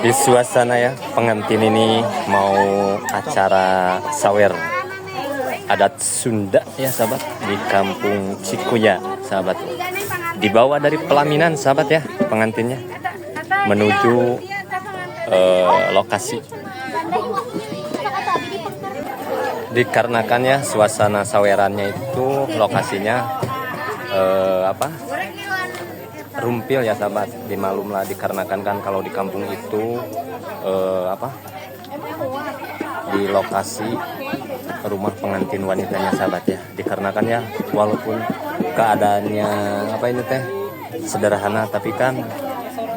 Di suasana ya pengantin ini mau acara sawer adat Sunda ya sahabat di kampung Cikuya sahabat. Dibawa dari pelaminan sahabat ya pengantinnya menuju lokasi. Dikarenakan ya suasana sawerannya itu lokasinya rumpil ya sahabat, dimaklum lah dikarenakan kan kalau di kampung itu di lokasi rumah pengantin wanitanya sahabat ya, dikarenakan ya walaupun keadaannya sederhana tapi kan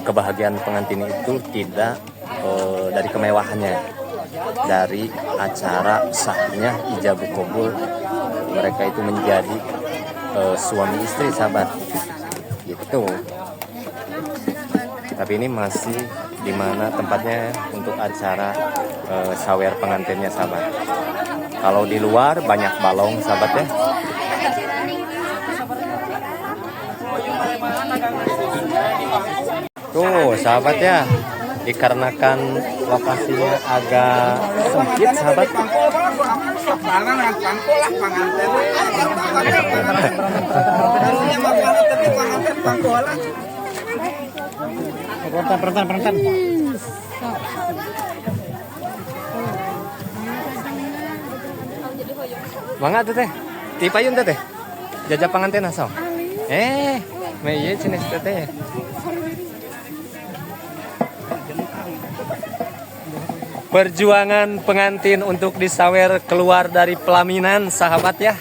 kebahagiaan pengantin itu tidak dari kemewahannya, dari acara sahnya ijab kabul mereka itu menjadi suami istri sahabat gitu. Tapi ini masih di mana tempatnya untuk acara sawer pengantinnya sahabat. Kalau di luar banyak balong sahabat ya. Tuh sahabat ya, dikarenakan lokasinya agak sempit sahabat. Perentan. Mangga tuh teh, ti payun teh jajah pengantin asal. Meye jenis teh. Perjuangan pengantin untuk disawer keluar dari pelaminan sahabat ya.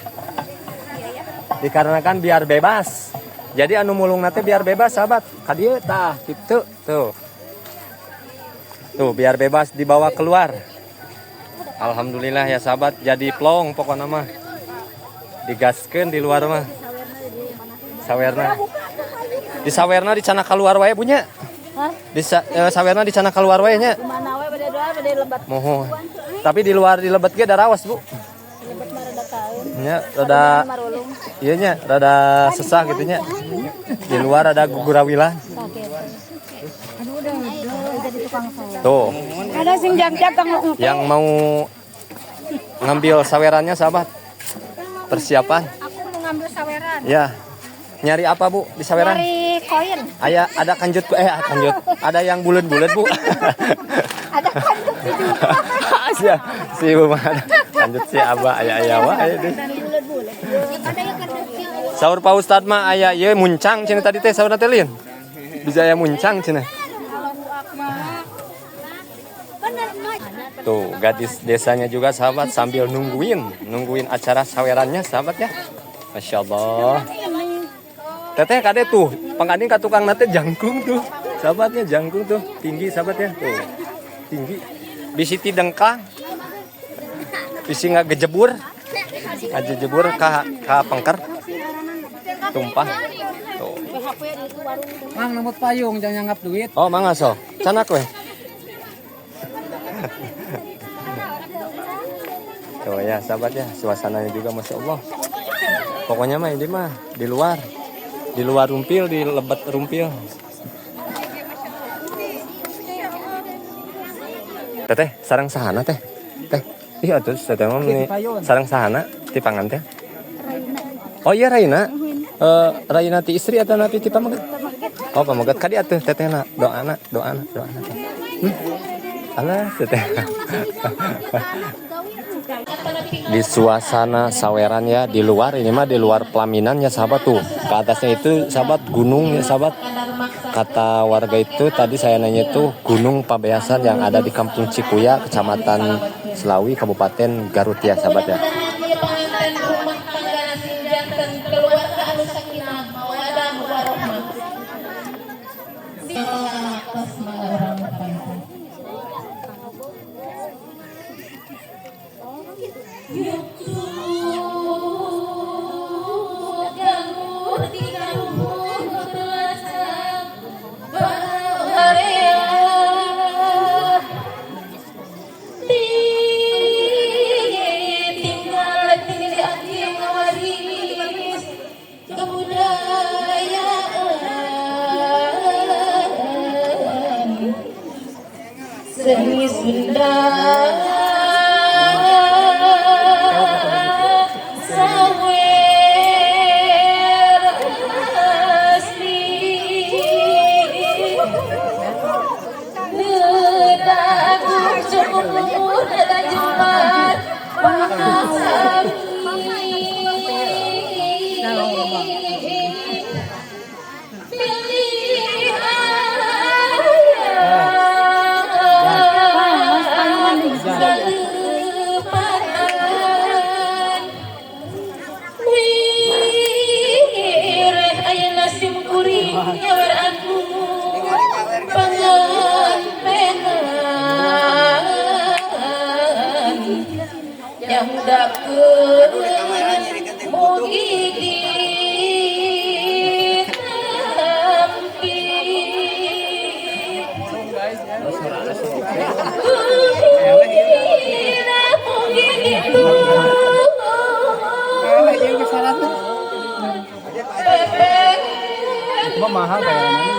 Dikarenakan biar bebas. Jadi anu mulung nate biar bebas sahabat. Kadieu tah gitu tuh. Tuh biar bebas dibawa keluar. Alhamdulillah ya sahabat, jadi plong pokoknya mah. Digaskeun di luar mah. Sawerna. Di sawerna di cana keluar wae punya. Di sawerna di cana keluar wae nya. Mana wae bade lebat. Mohon. Tapi di luar di lebet ge da rawas, Bu. Lebat mah rada kaeun. Nya rada ieu nya rada sesah gitu nya. Di luar ada gugurawilan. Aduh udah jadi tukang sawer. Tuh. Ada sing jang-jang Yang mau ngambil sawerannya sahabat. Persiapan. Aku mau ngambil saweran. Ya. Nyari apa, Bu? Di saweran? Nyari koin. Ada kanjut, kanjut. Ada yang bulat-bulat, Bu. Ada kanjut Sia, si Bu mah ada kanjut si Abah aya wae deh. Saur Pak Ustad mah aya ieu muncang cenah tadi teh saur teh Lin. Bisa aya muncang cenah. Tuh, gadis desanya juga sahabat sambil nungguin acara sawerannya sahabat ya. Masya Allah. Teteh kade tuh, pengading ka tukang nate jangkung tuh. Sahabatnya jangkung tuh, tinggi sahabatnya tuh. Tinggi. Bisi ti dengkang. Bisi ngagejebur. Ngajejebur ka pengker. Tumpah. Tuh. Mang namut payung jangan nyanggap duit. Oh, mangga so. Canak we. Tuh ya sahabat ya, suasananya juga Masya Allah. Pokoknya mah ini mah di luar rumpil, di lebat rumpil. Teteh, sarang sahana teh. Teh, iya tuh teteh mah sarang sahana ti panganten. Oh iya Raina. Raina ti istri atau napi ti pamaget? Oh pamaget kadi atuh tetehna doana. Alah teteh. Di suasana saweran ya di luar, ini mah di luar pelaminan ya sahabat tuh. Ke atasnya itu sahabat gunung ya sahabat. Kata warga itu tadi saya nanya itu Gunung Pabeasan yang ada di Kampung Cikuya, Kecamatan Selawi, Kabupaten Garut ya sahabat ya. seni Sunda sawer asli nedagung cukup dalam Jumat yang dapat mugi ditampi gembira mugi gitu Cuma mahal bayarannya.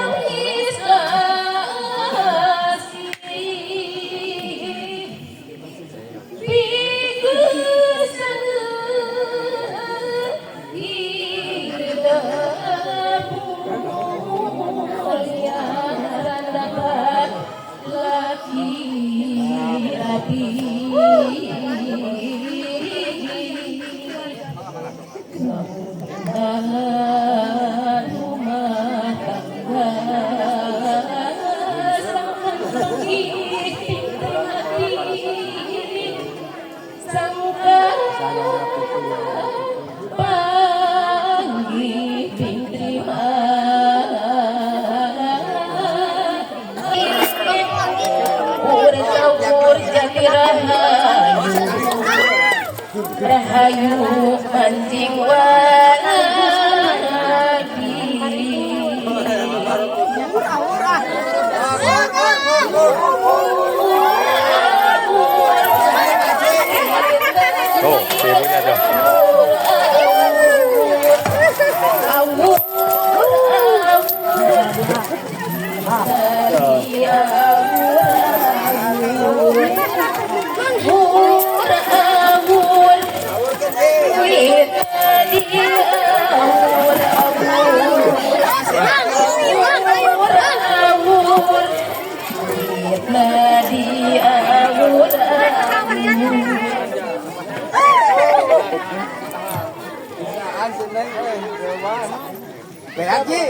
Rahayu mancing walagi Tuh, ibunya tuh. Haji.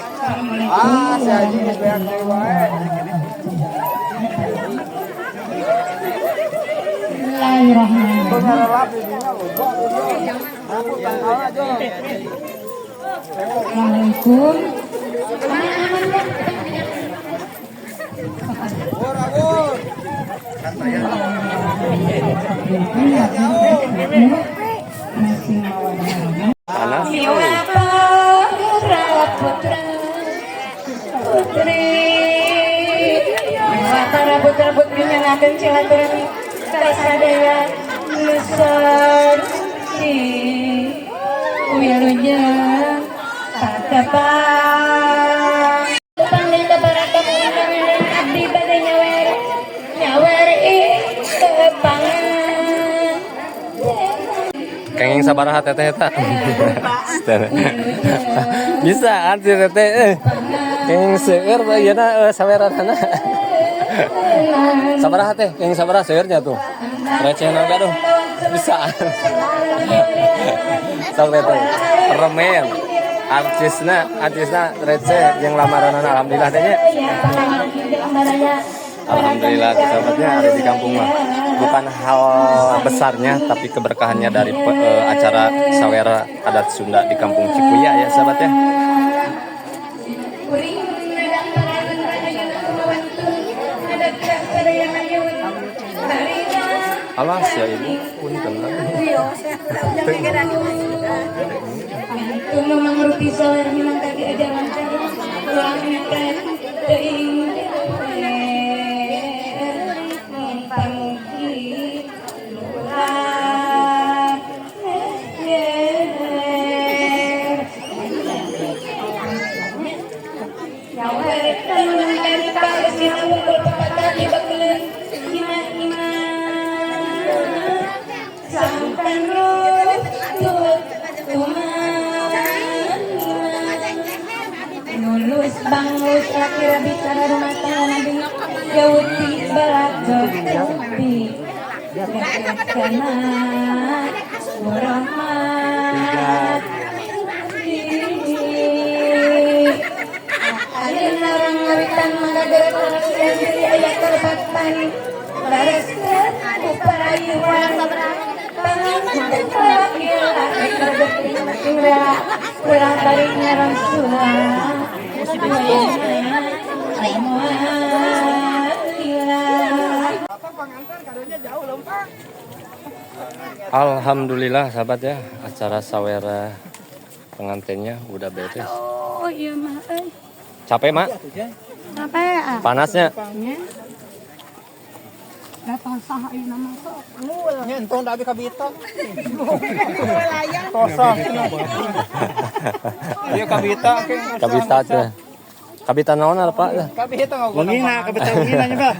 Ah, si Haji geus beak deui wae. Assalamualaikum. Panas. Putri mata rambut-rambut menyenangkan silaturahmi kasadaya besar di wilunya patapang pandai baraka mulian abdi bade nyawer kepangan Kenging sabaraha teteh eta. Bisa kan si teteh. Kenging seueur yeuna saweranana. Sabaraha teh? Kenging sabaraha seueurnya tuh. Receh naga tuh. Bisa. Sok teteh. Remen. Artisna receh jeung lamaranana alhamdulillah teh nya. Alhamdulillah sahabatnya ada di kampung mah bukan hal besarnya tapi keberkahannya dari acara Sawera adat Sunda di kampung Cikuya ya sahabatnya. Alas ya ibu punten itu memang rupi Sawera memang tadi ada lancar ulangnya kan teing kira bicara rumah tangga nabi jauhi balakot di karena warahmat alin larang ngawitan magagara orang sendiri ayat terbatan lareskan upayuan panganan pagila terbeting rela kurang baliknya Rasulullah Alhamdulillah sahabat ya, acara sawera pengantinnya udah beres. oh iya mah Capek mak? apa Panasnya? datang sah ini nama sok Entong dabi kabita. Kosong. Iya kabita. Kabita aja. Kabita naon apa Pak? Kabita ngaguna. Wengina kabita wengina nya ba.